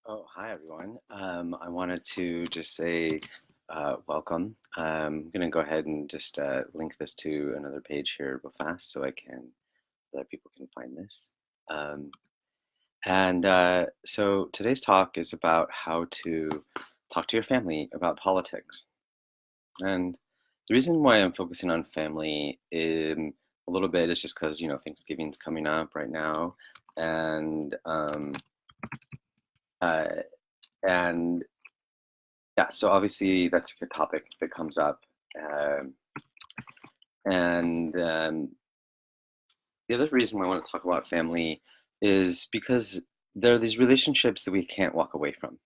Oh, hi everyone. I wanted to just say welcome. I'm going to go ahead and just link this to another page here real fast so that people can find this. Um, so today's talk is about how to talk to your family about politics. And the reason why I'm focusing on family in a little bit is just because, Thanksgiving's coming up right now. And uh, and Yeah, so obviously that's a good topic that comes up. Um, and The other reason why I want to talk about family is because there are these relationships that we can't walk away from.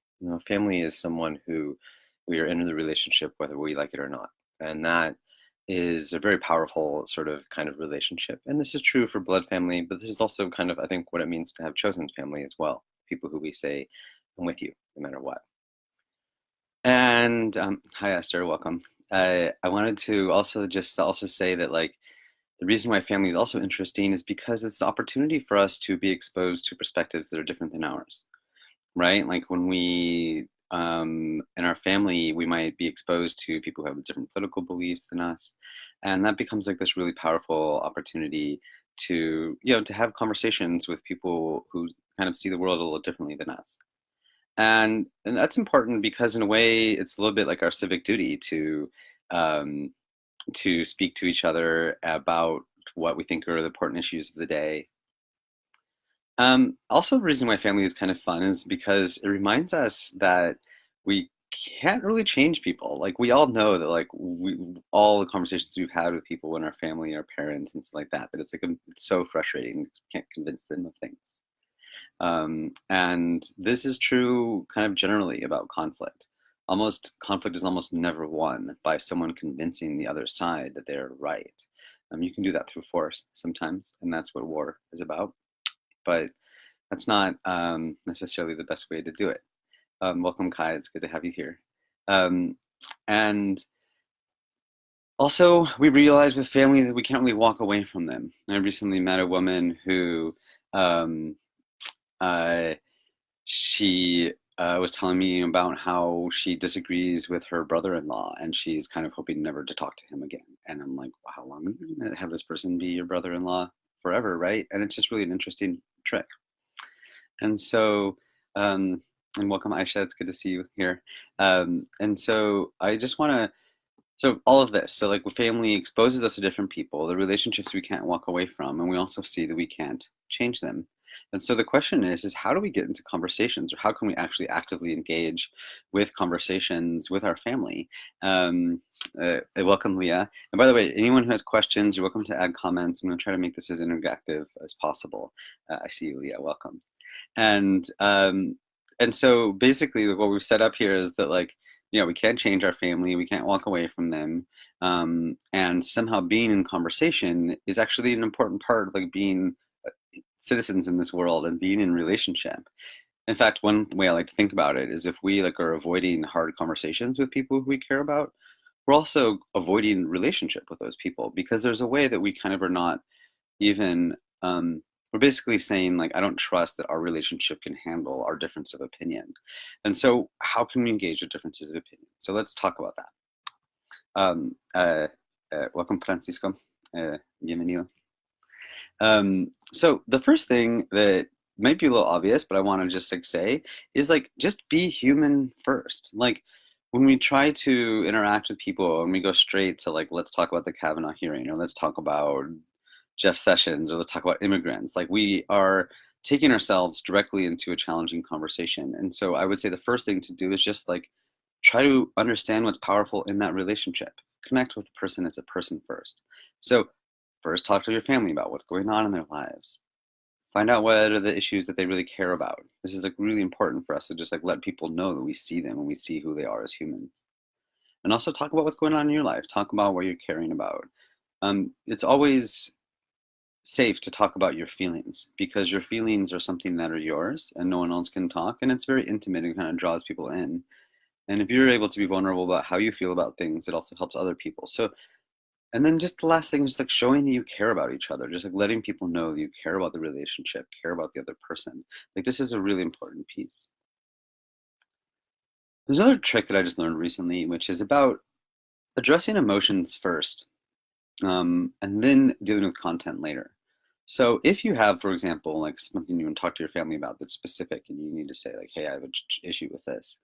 Family is someone who we are in the relationship whether we like it or not. And that is a very powerful sort of kind of relationship. And this is true for blood family, but this is also kind of, I think, what it means to have chosen family as well. People who we say, I'm with you no matter what. And Hi Esther, welcome. I wanted to also say that the reason why family is also interesting is because it's the opportunity for us to be exposed to perspectives that are different than ours, right? Like when we in our family, we might be exposed to people who have different political beliefs than us, and that becomes like this really powerful opportunity to to have conversations with people who kind of see the world a little differently than us. And that's important because in a way it's a little bit like our civic duty um, to speak to each other about what we think are the important issues of the day. Also, the reason why family is kind of fun is because it reminds us that we can't really change people. Like we all know that all the conversations we've had with people in our family, our parents, and stuff like that, that it's so frustrating. You can't convince them of things. And this is true kind of generally about conflict. Conflict is almost never won by someone convincing the other side that they're right. You can do that through force sometimes, and that's what war is about. But that's not necessarily the best way to do it. Welcome, Kai. It's good to have you here. Um, and Also, we realize with family that we can't really walk away from them. I recently met a woman who um, uh, she was telling me about how she disagrees with her brother-in-law and she's kind of hoping never to talk to him again. And I'm like, well, how long are you going to have this person be your brother-in-law forever, right? And it's just really an interesting trick. And so, um, and welcome, Aisha. It's good to see you here. And so I just want to so all of this, so like family exposes us to different people, the relationships we can't walk away from, and we also see that we can't change them. And so the question is how do we get into conversations, or how can we actually actively engage with conversations with our family? Welcome, Leah. And by the way, anyone who has questions, you're welcome to add comments. I'm going to try to make this as interactive as possible. I see you, Leah. Welcome. And um, and so basically, what we've set up here is that we can't change our family, we can't walk away from them, and somehow being in conversation is actually an important part of like being citizens in this world and being in relationship. In fact, one way I like to think about it is if we like are avoiding hard conversations with people who we care about, we're also avoiding relationship with those people because there's a way that we kind of are not even we're basically saying like I don't trust that our relationship can handle our difference of opinion. And so how can we engage with differences of opinion? So let's talk about that. um, uh, Welcome, Francisco. Bienvenido. So the first thing that might be a little obvious, but I want to just like say is like just be human first. Like when we try to interact with people and we go straight to like let's talk about the Kavanaugh hearing or let's talk about Jeff Sessions or let's talk about immigrants, like we are taking ourselves directly into a challenging conversation. And so I would say the first thing to do is just like try to understand what's powerful in that relationship. Connect with the person as a person first. So first, talk to your family about what's going on in their lives. Find out what are the issues that they really care about. This is like really important for us to just like let people know that we see them and we see who they are as humans. And also talk about what's going on in your life. Talk about what you're caring about. It's always safe to talk about your feelings because your feelings are something that are yours and no one else can talk. And it's very intimate and kind of draws people in. And if you're able to be vulnerable about how you feel about things, it also helps other people. So and then just the last thing is like showing that you care about each other, just like letting people know that you care about the relationship, care about the other person. Like this is a really important piece. There's another trick that I just learned recently, which is about addressing emotions first, and then dealing with content later. So if you have, for example, like something you want to talk to your family about that's specific, and you need to say like, "Hey, I have an issue with this,"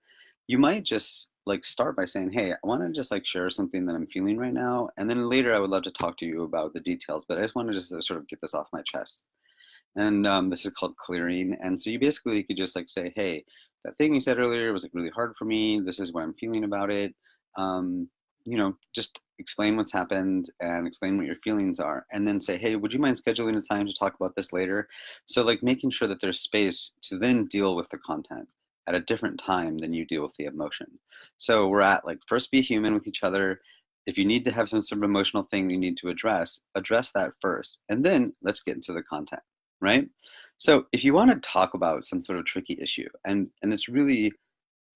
you might just like start by saying, "Hey, I want to just like share something that I'm feeling right now, and then later I would love to talk to you about the details, but I just want to just sort of get this off my chest." And this is called clearing. And so you basically could just like say, "Hey, that thing you said earlier was like really hard for me. This is what I'm feeling about it." Um, just explain what's happened and explain what your feelings are, and then say, "Hey, would you mind scheduling a time to talk about this later?" So like making sure that there's space to then deal with the content at a different time than you deal with the emotion. So we're at like first be human with each other. If you need to have some sort of emotional thing you need to address that first, and then let's get into the content, right? So if you want to talk about some sort of tricky issue, and it's really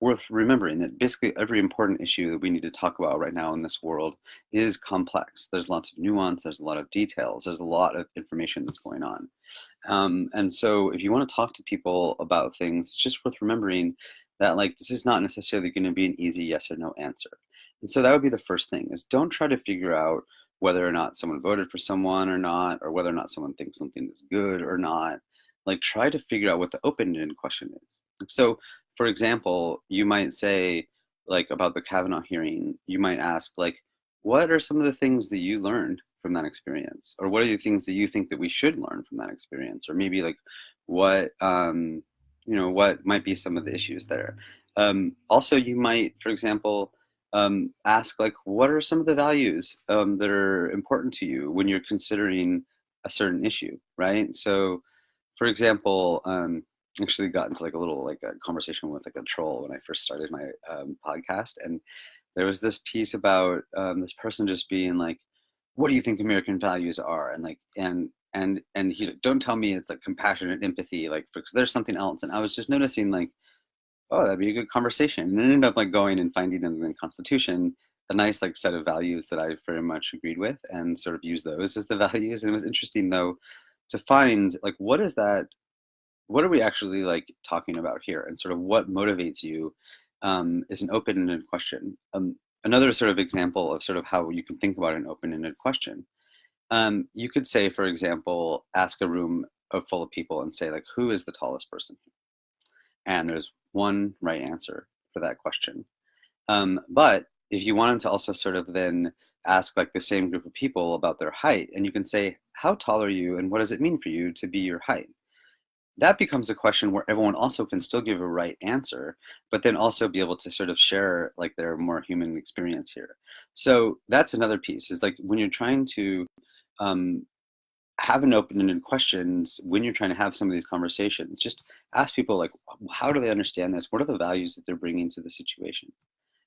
worth remembering that basically every important issue that we need to talk about right now in this world is complex. There's lots of nuance, there's a lot of details, there's a lot of information that's going on. And so if you want to talk to people about things, it's just worth remembering that like this is not necessarily going to be an easy yes or no answer. And so that would be the first thing is don't try to figure out whether or not someone voted for someone or not, or whether or not someone thinks something is good or not. Like try to figure out what the open-ended question is. So for example, you might say like about the Kavanaugh hearing, you might ask like, what are some of the things that you learned from that experience, or what are the things that you think that we should learn from that experience, or maybe like what what might be some of the issues there. Also you might, for example, ask like, what are some of the values that are important to you when you're considering a certain issue, right? So for example, actually got into like a little like a conversation with like a troll when I first started my podcast, and there was this piece about this person just being like, "What do you think American values are?" And like, and he's like, "Don't tell me it's like compassion and empathy, like there's something else." And I was just noticing like, oh, that'd be a good conversation, and it ended up like going and finding in the Constitution a nice like set of values that I very much agreed with, and sort of use those as the values. And it was interesting though to find like what are we actually like talking about here, and sort of what motivates you is an open-ended question. Another sort of example of sort of how you can think about an open-ended question. You could say, for example, ask a room full of people and say like, who is the tallest person here? And there's one right answer for that question. But if you wanted to also sort of then ask like the same group of people about their height, and you can say, how tall are you, and what does it mean for you to be your height? That becomes a question where everyone also can still give a right answer, but then also be able to sort of share like their more human experience here. So that's another piece is like when you're trying to um, have an open-ended questions, when you're trying to have some of these conversations, just ask people like, how do they understand this? What are the values that they're bringing to the situation?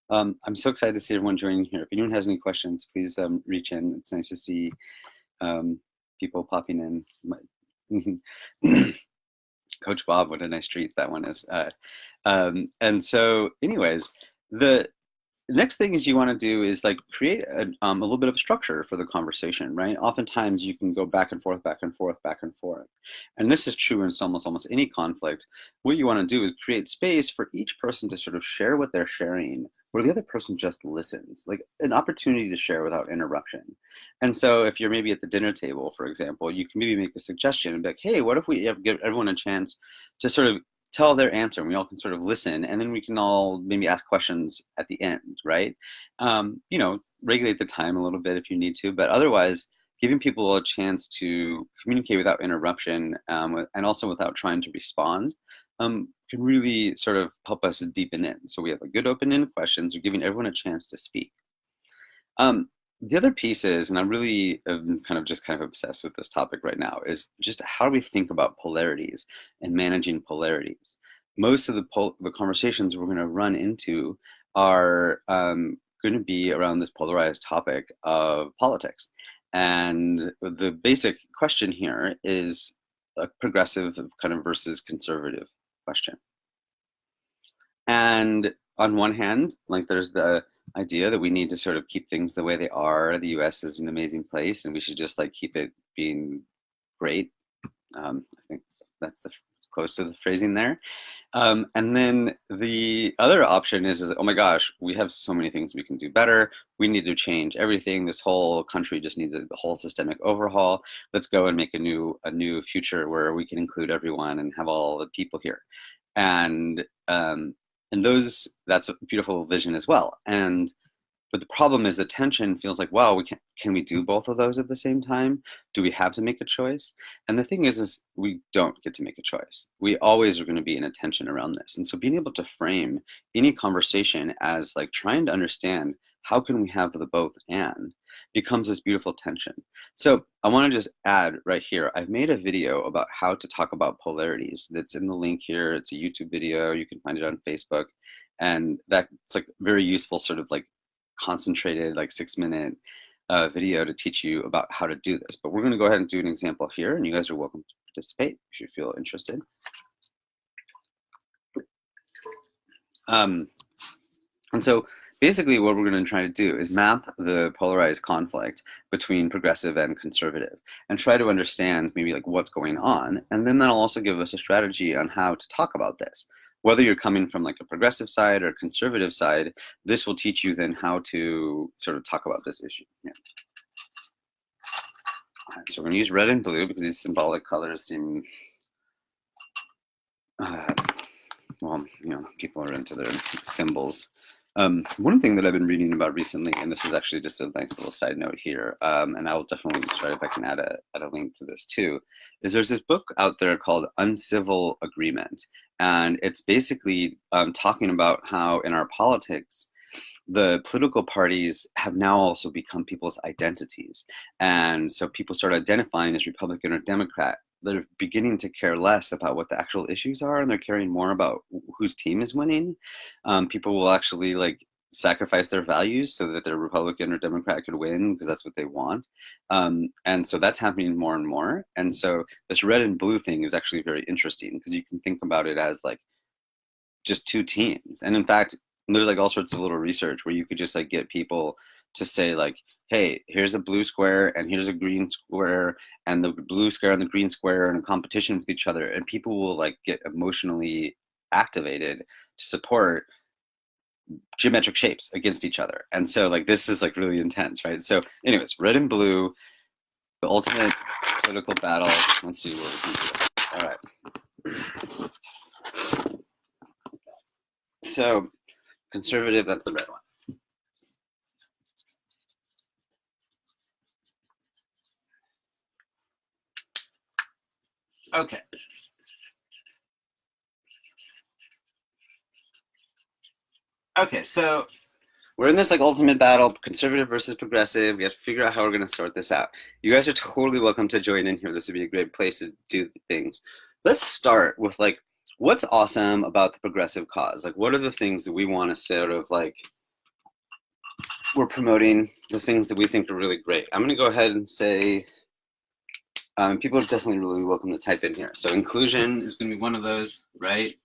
I'm so excited to see everyone joining here. If anyone has any questions, please reach in. It's nice to see um, people popping in. Coach Bob, what a nice treat that one is. And so, anyways, the next thing is you want to do is like create a little bit of a structure for the conversation, right? Oftentimes you can go back and forth, back and forth, back and forth. And this is true in almost any conflict. What you want to do is create space for each person to sort of share what they're sharing, where the other person just listens, like an opportunity to share without interruption. And so if you're maybe at the dinner table, for example, you can maybe make a suggestion and be like, hey, what if we give everyone a chance to sort of tell their answer, and we all can sort of listen, and then we can all maybe ask questions at the end, right? Regulate the time a little bit if you need to, but otherwise giving people a chance to communicate without interruption, and also without trying to respond, can really sort of help us deepen in. So we have a good open-ended questions, we're giving everyone a chance to speak. The other piece is, and I'm really kind of obsessed with this topic right now, is just how do we think about polarities and managing polarities. Most of the conversations we're going to run into are going to be around this polarized topic of politics. And the basic question here is a progressive kind of versus conservative question. And on one hand, like there's the idea that we need to sort of keep things the way they are. The US is an amazing place and we should just like keep it being great. I think that's close to the phrasing there. And then the other option is, oh my gosh, we have so many things we can do better. We need to change everything. This whole country just needs a whole systemic overhaul. Let's go and make a new future where we can include everyone and have all the people here. And that's a beautiful vision as well. But the problem is the tension feels like, wow, can we do both of those at the same time? Do we have to make a choice? And the thing is we don't get to make a choice. We always are going to be in a tension around this. And so being able to frame any conversation as like trying to understand how can we have the both and becomes this beautiful tension. So I want to just add right here, I've made a video about how to talk about polarities. That's in the link here. It's a YouTube video. You can find it on Facebook. And that's like very useful sort of like concentrated like 6-minute video to teach you about how to do this. But we're going to go ahead and do an example here, and you guys are welcome to participate if you feel interested. And so basically what we're going to try to do is map the polarized conflict between progressive and conservative and try to understand maybe like what's going on. And then that'll also give us a strategy on how to talk about this. Whether you're coming from like a progressive side or a conservative side, this will teach you then how to sort of talk about this issue. Yeah. All right, so we're going to use red and blue because these symbolic colors seem, well, you know, people are into their symbols. One thing that I've been reading about recently, and this is actually just a nice little side note here, and I'll definitely try if I can add a link to this too, is there's this book out there called Uncivil Agreement. And it's basically talking about how in our politics, the political parties have now also become people's identities. And so people start identifying as Republican or Democrat. They're beginning to care less about what the actual issues are, and they're caring more about whose team is winning. People will actually like sacrifice their values so that their Republican or Democrat could win because that's what they want. And so that's happening more and more. And so this red and blue thing is actually very interesting because you can think about it as like just two teams. And in fact, there's like all sorts of little research where you could just like get people to say like, hey, here's a blue square and here's a green square, and the blue square and the green square are in a competition with each other, and people will like get emotionally activated to support geometric shapes against each other. And so like this is like really intense, right? So anyways, red and blue, the ultimate political battle. Let's see where we can do it. All right. So conservative, that's the red one. Okay. Okay, so we're in this like ultimate battle, conservative versus progressive. We have to figure out how we're going to sort this out. You guys are totally welcome to join in here. This would be a great place to do things. Let's start with like, what's awesome about the progressive cause? Like, what are the things that we want to sort of like, we're promoting the things that we think are really great. I'm going to go ahead and say, people are definitely really welcome to type in here. So inclusion is going to be one of those, right?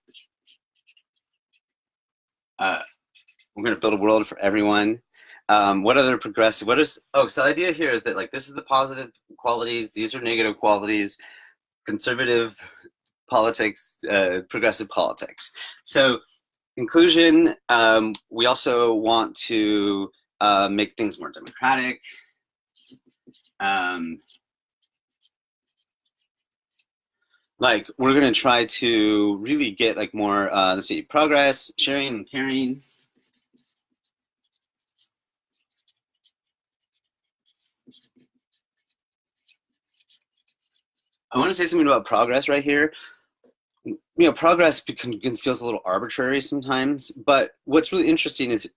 We're going to build a world for everyone. What other progressive, so the idea here is that like, this is the positive qualities, these are negative qualities, conservative politics, progressive politics. So inclusion, we also want to make things more democratic. Like we're going to try to really get like more, let's see, progress, sharing and caring. I want to say something about progress right here. You know, progress feels a little arbitrary sometimes, but what's really interesting is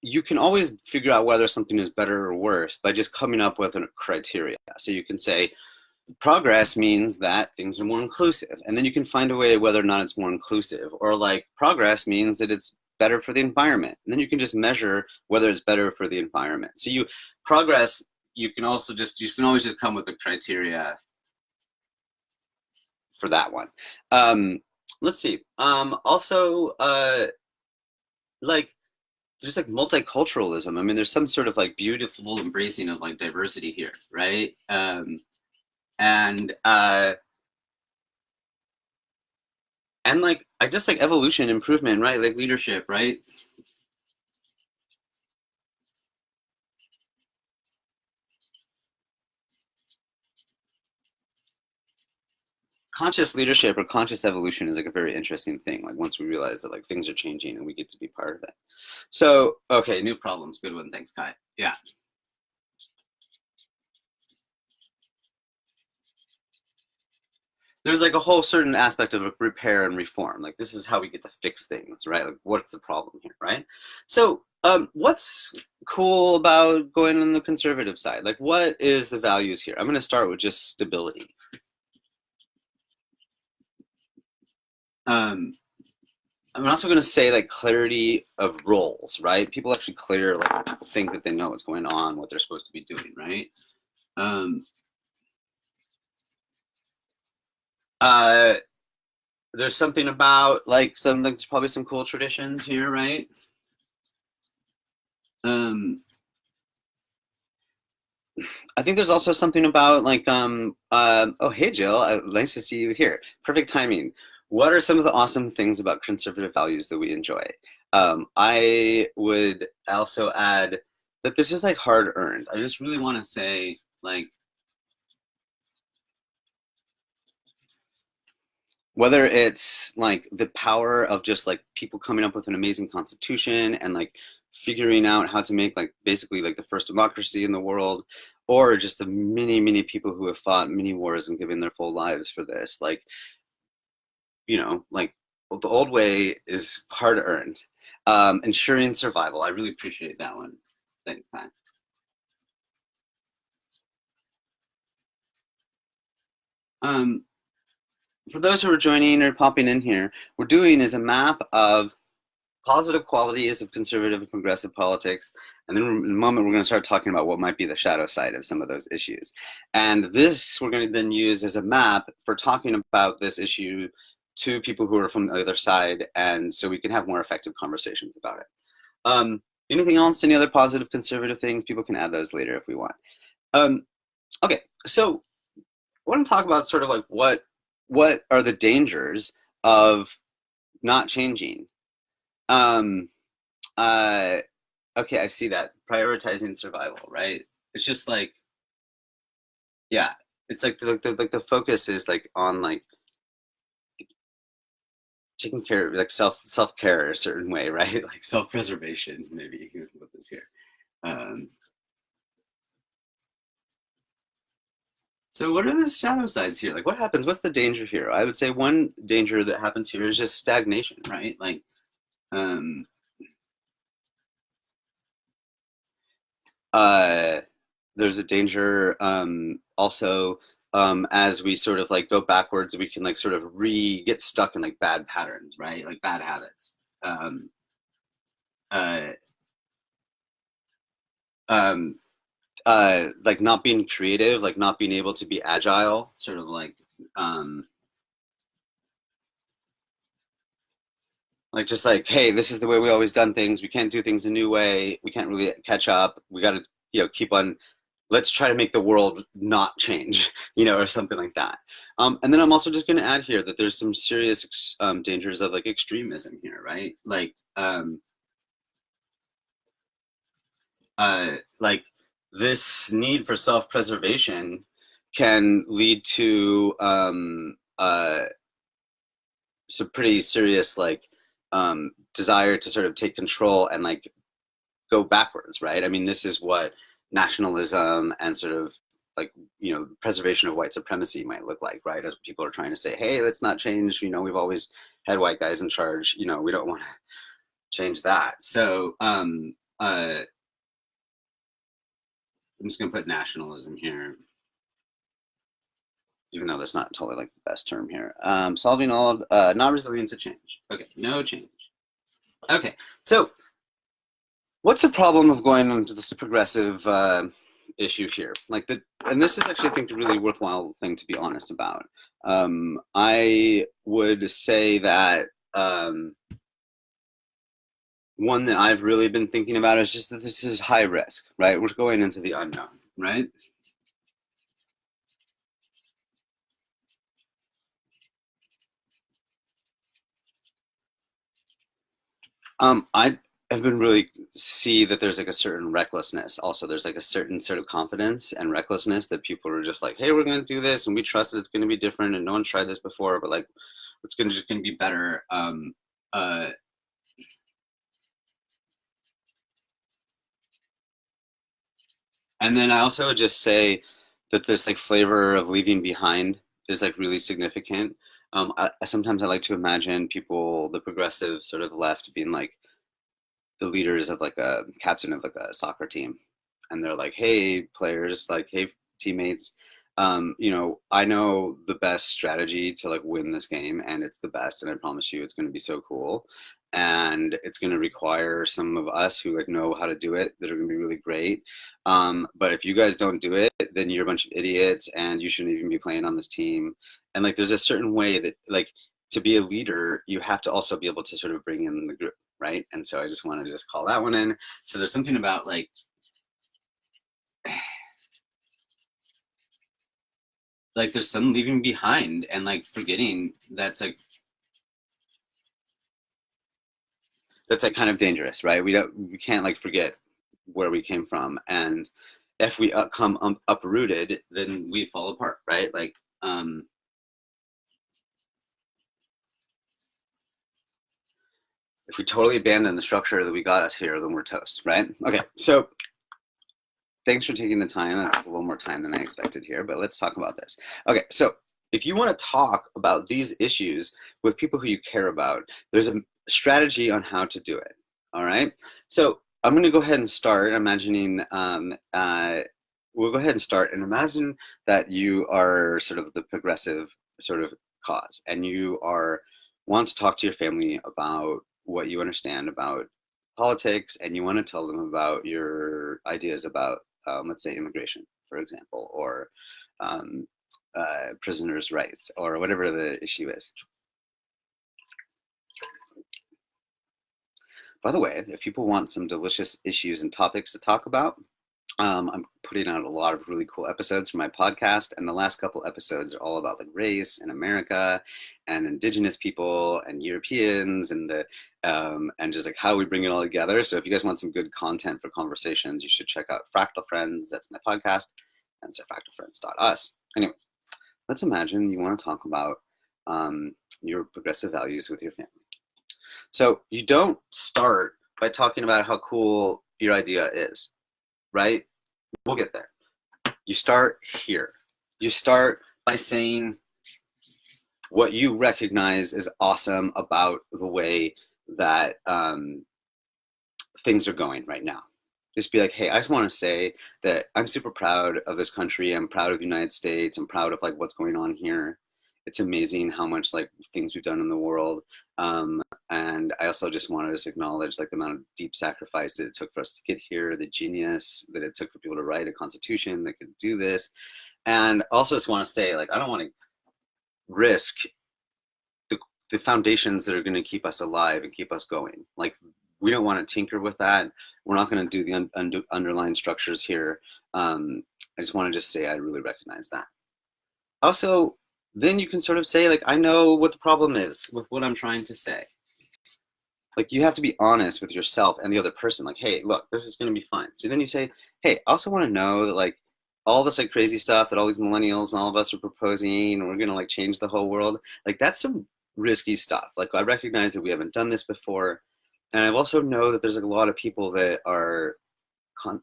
you can always figure out whether something is better or worse by just coming up with a criteria. So you can say, progress means that things are more inclusive, and then you can find a way whether or not it's more inclusive, or like progress means that it's better for the environment, and then you can just measure whether it's better for the environment. So progress, you can always just come with the criteria for that one. Let's see. Also, like just like multiculturalism. I mean, there's some sort of like beautiful embracing of like diversity here, right? And like I just like evolution, improvement, right? Like leadership, right? Conscious leadership or conscious evolution is like a very interesting thing. Like once we realize that like things are changing and we get to be part of it. So okay, new problems. Good one. Thanks, Kai. Yeah. There's like a whole certain aspect of repair and reform. Like this is how we get to fix things, right? Like what's the problem here, right? So what's cool about going on the conservative side? Like what is the values here? I'm going to start with just stability. Um, I'm also going to say like clarity of roles, right? People actually clear, like people think that they know what's going on, what they're supposed to be doing, right? Um, uh, there's something about like some, like there's probably some cool traditions here, right? Um, I think there's also something about like oh hey Jill, nice to see you here. Perfect timing. What are some of the awesome things about conservative values that we enjoy? I would also add that this is like hard earned. I just really want to say like whether it's like the power of just like people coming up with an amazing constitution and like figuring out how to make like basically like the first democracy in the world, or just the many people who have fought many wars and given their full lives for this, like like the old way is hard earned. Ensuring survival, I really appreciate that one. Thanks, Pat. um, for those who are joining or popping in here, we're doing is a map of positive qualities of conservative and progressive politics. And then in a moment, we're going to start talking about what might be the shadow side of some of those issues. And this we're going to then use as a map for talking about this issue to people who are from the other side. And so we can have more effective conversations about it. Anything else? Any other positive conservative things? People can add those later if we want. Um, okay, so I want to talk about sort of like what are the dangers of not changing. Um, uh, okay, I see that. Prioritizing survival, right? It's just like, yeah, it's like the focus is like on like taking care of like self care a certain way, right? Like self preservation. Maybe you can put this here. Um, so what are the shadow sides here? Like what happens? What's the danger here? I would say one danger that happens here is just stagnation, right? Like um, uh, there's a danger also as we sort of like go backwards, we can like sort of get stuck in like bad patterns, right? Like bad habits. Um, uh, um, like not being creative, like not being able to be agile, sort of um, like just like, hey, this is the way we always done things. We can't do things a new way. We can't really catch up. We got to, keep on. Let's try to make the world not change, or something like that. And then I'm also just going to add here that there's some serious dangers of like extremism here, right? Like this need for self-preservation can lead to some pretty serious like desire to sort of take control and like go backwards, right? I mean, this is what nationalism and sort of like preservation of white supremacy might look like, right? As people are trying to say, hey, let's not change. We've always had white guys in charge. We don't want to change that. So I'm just gonna put nationalism here, even though that's not totally like the best term here. Solving all not resilient to change. Okay, no change. Okay, so what's the problem of going into this progressive issue here? And this is actually, I think, a really worthwhile thing to be honest about. I would say that one that I've really been thinking about is just that this is high risk, right? We're going into the unknown, right? I have been really see that there's like a certain recklessness. Also, there's like a certain sort of confidence and recklessness that people are just like, "Hey, we're going to do this, and we trust that it's going to be different, and no one tried this before, but like, it's going to just going to be better." Uh, and then I also just say that this like flavor of leaving behind is like really significant. Sometimes I like to imagine people, the progressive sort of left, being like the leaders of like a captain of like a soccer team, and they're like, hey players, like, hey teammates, I know the best strategy to like win this game, and it's the best, and I promise you it's going to be so cool, and it's going to require some of us who like know how to do it that are going to be really great, but if you guys don't do it, then you're a bunch of idiots and you shouldn't even be playing on this team. And like there's a certain way that like to be a leader you have to also be able to sort of bring in the group, right? And so I just want to just call that one in. So there's something about like there's some leaving behind and like forgetting that's like kind of dangerous, right? We can't like forget where we came from, and if we come uprooted, then we fall apart, right? Like if we totally abandon the structure that we got us here, then we're toast, right? Okay, so thanks for taking the time. I took a little more time than I expected here, but let's talk about this. Okay, so if you want to talk about these issues with people who you care about, there's a strategy on how to do it. All right. So I'm going to go ahead and start imagining. We'll go ahead and start and imagine that you are sort of the progressive sort of cause, and you are want to talk to your family about what you understand about politics, and you want to tell them about your ideas about let's say immigration, for example, or um, prisoners' rights, or whatever the issue is. By the way, if people want some delicious issues and topics to talk about, I'm putting out a lot of really cool episodes for my podcast, and the last couple episodes are all about like race in America, and Indigenous people, and Europeans, and the and just like how we bring it all together. So if you guys want some good content for conversations, you should check out Fractal Friends. That's my podcast, and so fractalfriends.us. Anyways, let's imagine you want to talk about your progressive values with your family. So you don't start by talking about how cool your idea is, right? We'll get there. You start here. You start by saying what you recognize is awesome about the way that things are going right now. Just be like, hey, I just want to say that I'm super proud of this country. I'm proud of the United States. I'm proud of like what's going on here. It's amazing how much like things we've done in the world. And I also just want to just acknowledge like the amount of deep sacrifice that it took for us to get here, the genius that it took for people to write a constitution that could do this. And also just want to say, like, I don't want to risk the foundations that are going to keep us alive and keep us going. Like, we don't want to tinker with that. We're not going to do the underlying structures here. I just want to just say I really recognize that. Also, then you can sort of say, like, I know what the problem is with what I'm trying to say. Like, you have to be honest with yourself and the other person. Like, hey, look, this is going to be fine. So then you say, hey, I also want to know that, like, all this like crazy stuff that all these millennials and all of us are proposing, and we're going to like change the whole world. Like, that's some risky stuff. Like, I recognize that we haven't done this before. And I also know that there's like a lot of people that are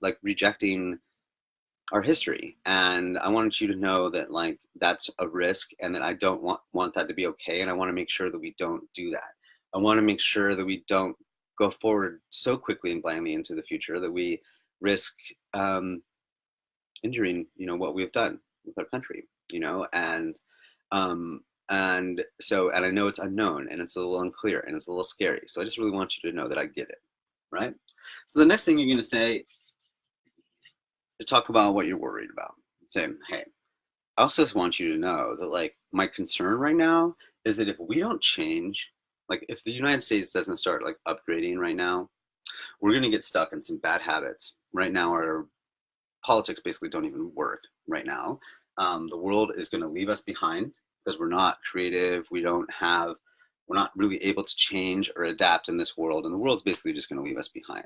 like rejecting our history, and I wanted you to know that like that's a risk, and that I don't want that to be okay, and I want to make sure that we don't do that. I want to make sure that we don't go forward so quickly and blindly into the future that we risk injuring what we've done with our country, um, and I know it's unknown, and it's a little unclear, and it's a little scary, so I just really want you to know that I get it, right? So the next thing you're going to say is talk about what you're worried about. Say, hey, I also just want you to know that like my concern right now is that if we don't change, like if the United States doesn't start like upgrading right now, we're going to get stuck in some bad habits. Right now, our politics basically don't even work right now. The world is going to leave us behind because we're not creative. We don't have We're not really able to change or adapt in this world, and the world's basically just going to leave us behind.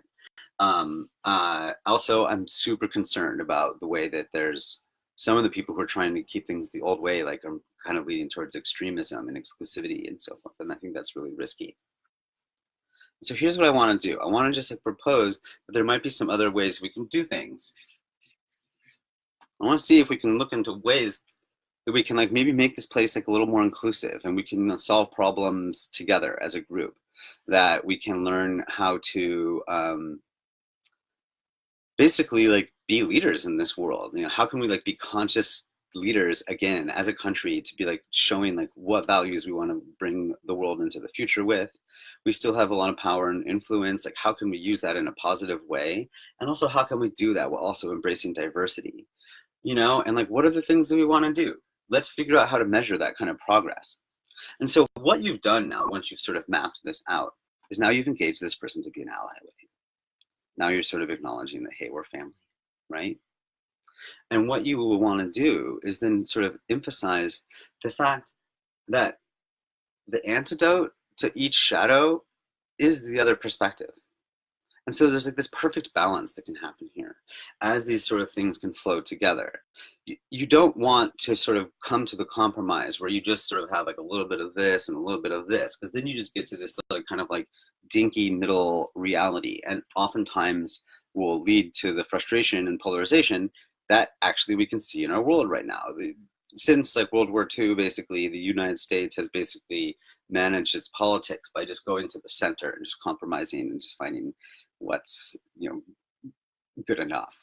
Also, I'm super concerned about the way that there's some of the people who are trying to keep things the old way, like are kind of leading towards extremism and exclusivity and so forth. And I think that's really risky. So here's what I want to do. I want to just like propose that there might be some other ways we can do things. I want to see if we can look into ways that we can like maybe make this place like a little more inclusive, and we can solve problems together as a group, that we can learn how to basically like be leaders in this world. You know, how can we like be conscious leaders again as a country, to be like showing like what values we want to bring the world into the future with. We still have a lot of power and influence. Like, how can we use that in a positive way? And also, how can we do that while also embracing diversity? You know, and like, what are the things that we want to do? Let's figure out how to measure that kind of progress. And so what you've done now, once you've sort of mapped this out, is now you've engaged this person to be an ally with you. Now you're sort of acknowledging that, hey, we're family, right? And what you will want to do is then sort of emphasize the fact that the antidote to each shadow is the other perspective. And so there's like this perfect balance that can happen here as these sort of things can flow together. You don't want to sort of come to the compromise where you just sort of have like a little bit of this and a little bit of this, because then you just get to this like kind of like dinky middle reality, and oftentimes will lead to the frustration and polarization that actually we can see in our world right now. Since like World War II, basically, the United States has basically managed its politics by just going to the center and just compromising and just finding what's, you know, good enough.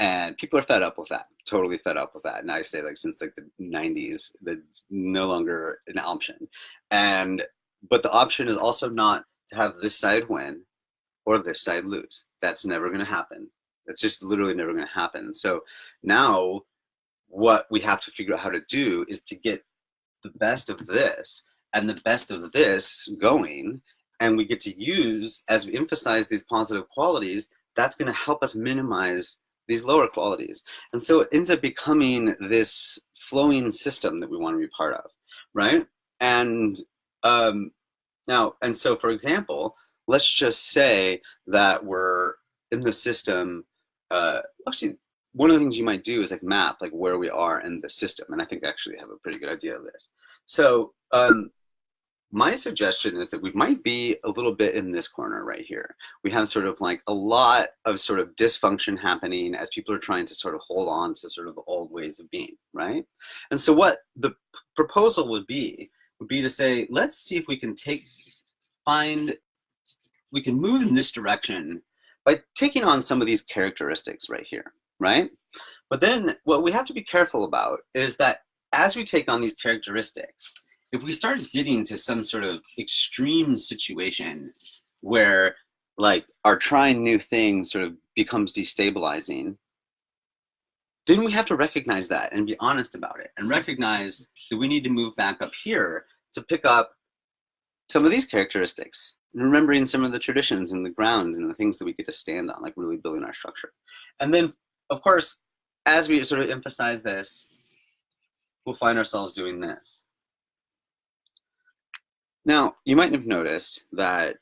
And people are fed up with that, totally fed up with that. And I say like since like the 90s, that's no longer an option. But the option is also not to have this side win or this side lose. That's never going to happen. That's just literally never going to happen. So now what we have to figure out how to do is to get the best of this and the best of this going, and we get to use, as we emphasize these positive qualities, that's going to help us minimize these lower qualities. And so it ends up becoming this flowing system that we want to be part of, right? And so for example, let's just say that we're in the system. Actually, one of the things you might do is like map like where we are in the system, and I think I actually have a pretty good idea of this. So my suggestion is that we might be a little bit in this corner right here. We have sort of like a lot of sort of dysfunction happening as people are trying to sort of hold on to sort of the old ways of being, right? And so what the proposal would be to say, let's see if we can we can move in this direction by taking on some of these characteristics right here, right? But then what we have to be careful about is that as we take on these characteristics, if we start getting to some sort of extreme situation where like our trying new things sort of becomes destabilizing, then we have to recognize that and be honest about it, and recognize that we need to move back up here to pick up some of these characteristics, and remembering some of the traditions and the grounds and the things that we get to stand on, like really building our structure. And then, of course, as we sort of emphasize this, we'll find ourselves doing this. Now, you might have noticed that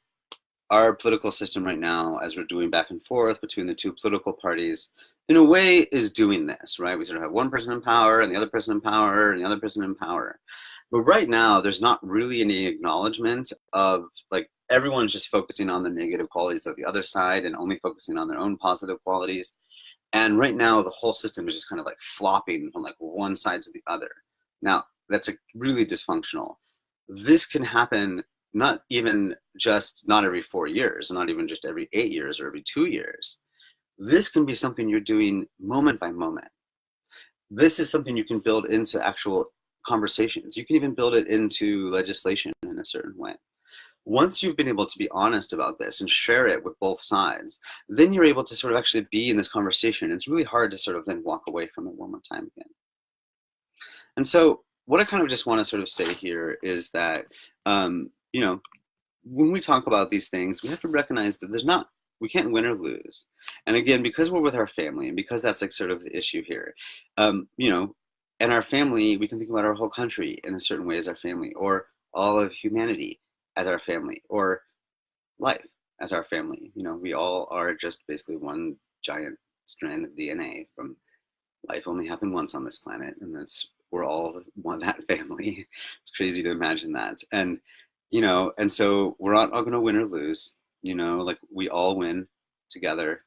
our political system right now, as we're doing back and forth between the two political parties, in a way is doing this, right? We sort of have one person in power and the other person in power and the other person in power. But right now, there's not really any acknowledgement of like everyone's just focusing on the negative qualities of the other side and only focusing on their own positive qualities. And right now, the whole system is just kind of like flopping from like one side to the other. Now, that's like really dysfunctional. This can happen not even just not every 4 years, not even just every 8 years or every 2 years. This can be something you're doing moment by moment. This is something you can build into actual conversations. You can even build it into legislation in a certain way. Once you've been able to be honest about this and share it with both sides, then you're able to sort of actually be in this conversation. It's really hard to sort of then walk away from it one more time again. And so what I kind of just want to sort of say here is that, you know, when we talk about these things, we have to recognize that we can't win or lose. And again, because we're with our family, and because that's like sort of the issue here, you know, and our family, we can think about our whole country in a certain way as our family, or all of humanity as our family, or life as our family. You know, we all are just basically one giant strand of DNA from life only happened once on this planet, and that's we're all one that family. It's crazy to imagine that. And you know, and so we're not all gonna win or lose, you know, like we all win together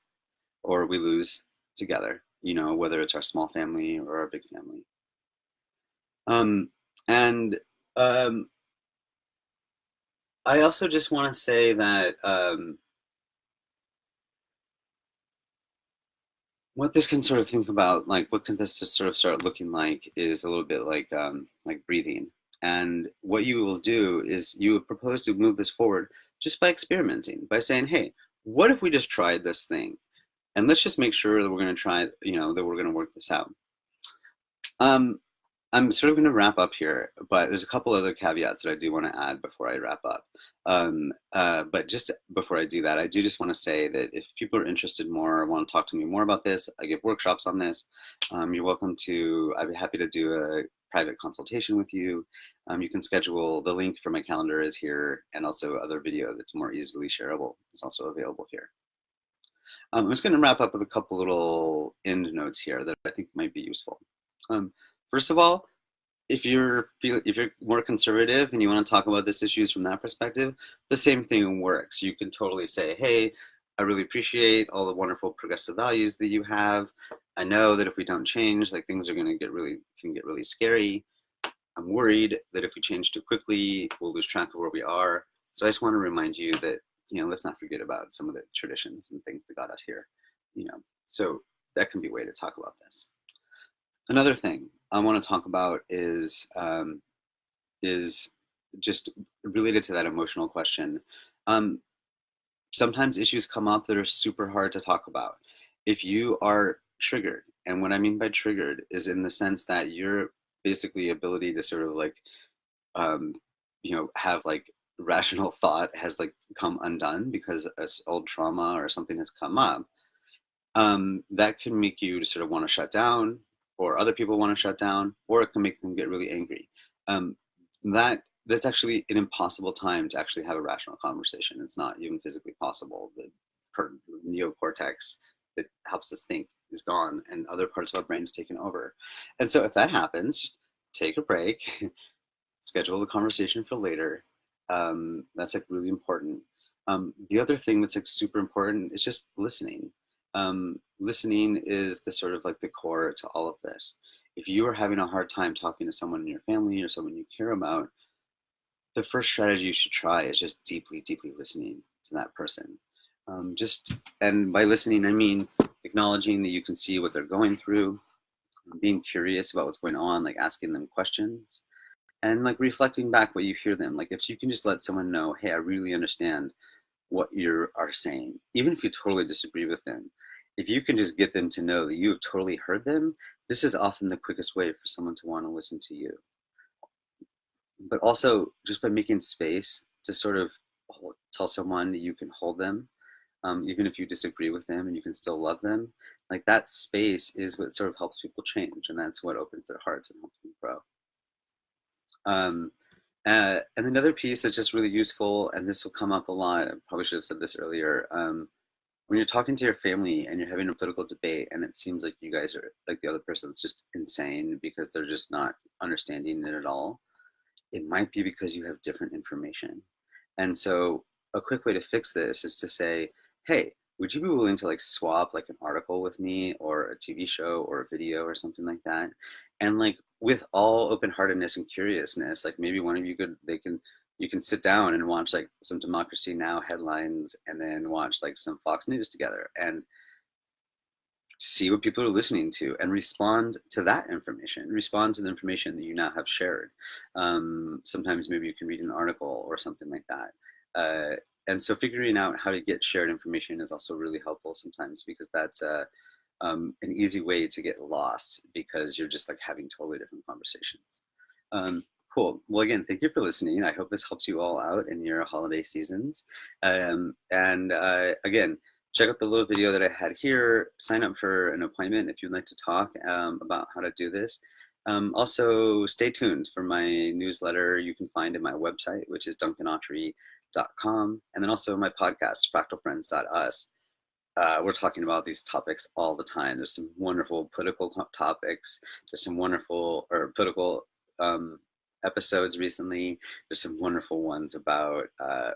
or we lose together, you know, whether it's our small family or our big family. Um, and I also just want to say that what this can sort of think about, like what can this just sort of start looking like, is a little bit like breathing. And what you will do is you would propose to move this forward just by experimenting, by saying, hey, what if we just tried this thing? And let's just make sure that we're going to try, you know, that we're going to work this out. Um, I'm sort of going to wrap up here, but there's a couple other caveats that I do want to add before I wrap up. But just before I do that, I do just want to say that if people are interested more, or want to talk to me more about this, I give workshops on this. You're welcome to, I'd be happy to do a private consultation with you. You can schedule, the link for my calendar is here, and also other video that's more easily shareable is also available here. I'm just going to wrap up with a couple little end notes here that I think might be useful. First of all, if you're more conservative and you want to talk about this issues from that perspective, the same thing works. You can totally say, hey, I really appreciate all the wonderful progressive values that you have. I know that if we don't change, like things are going to get really scary. I'm worried that if we change too quickly, we'll lose track of where we are. So I just want to remind you that, you know, let's not forget about some of the traditions and things that got us here, you know. So that can be a way to talk about this. Another thing I want to talk about is just related to that emotional question. Um, Sometimes issues come up that are super hard to talk about. If you are triggered, and what I mean by triggered is in the sense that your basically ability to sort of like, um, you know, have like rational thought has like come undone because a old trauma or something has come up, that can make you to sort of want to shut down, or other people want to shut down, or it can make them get really angry. Um, that's actually an impossible time to actually have a rational conversation. It's not even physically possible. The neocortex that helps us think is gone, and other parts of our brain is taken over. And so, if that happens, just take a break, schedule the conversation for later. That's like really important. The other thing that's like super important is just listening. Listening is the sort of like the core to all of this. If you are having a hard time talking to someone in your family or someone you care about, the first strategy you should try is just deeply, deeply listening to that person. And by listening, I mean acknowledging that you can see what they're going through, being curious about what's going on, like asking them questions, and like reflecting back what you hear them. Like if you can just let someone know, hey, I really understand what you are saying, even if you totally disagree with them. If you can just get them to know that you have totally heard them, this is often the quickest way for someone to want to listen to you. But also just by making space to sort of tell someone that you can hold them, even if you disagree with them, and you can still love them. Like that space is what sort of helps people change, and that's what opens their hearts and helps them grow. Um, and another piece that's just really useful, and this will come up a lot, I probably should have said this earlier. When you're talking to your family and you're having a political debate, and it seems like you guys are like the other person's just insane because they're just not understanding it at all, it might be because you have different information. And so a quick way to fix this is to say, hey, would you be willing to like swap like an article with me, or a TV show or a video or something like that? And like with all open-heartedness and curiousness, like maybe one of you could, you can sit down and watch like some Democracy Now headlines, and then watch like some Fox News together, and see what people are listening to, and respond to that information, respond to the information that you now have shared. Sometimes maybe you can read an article or something like that. And so figuring out how to get shared information is also really helpful sometimes, because that's an easy way to get lost, because you're just like having totally different conversations. Cool. Well, again, thank you for listening. I hope this helps you all out in your holiday seasons. Again, check out the little video that I had here. Sign up for an appointment if you'd like to talk about how to do this. Also, stay tuned for my newsletter you can find in my website, which is duncanautry.com. And then also my podcast, fractalfriends.us. We're talking about these topics all the time. There's some wonderful political topics. There's some wonderful or political um, episodes recently. There's some wonderful ones about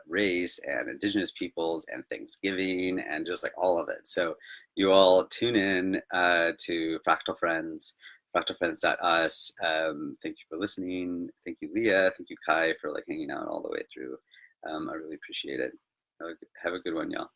race and indigenous peoples and Thanksgiving and just like all of it. So you all tune in to Fractal Friends, fractalfriends.us. Thank you for listening. Thank you, Leah. Thank you, Kai, for like hanging out all the way through. I really appreciate it. Have a good one, y'all.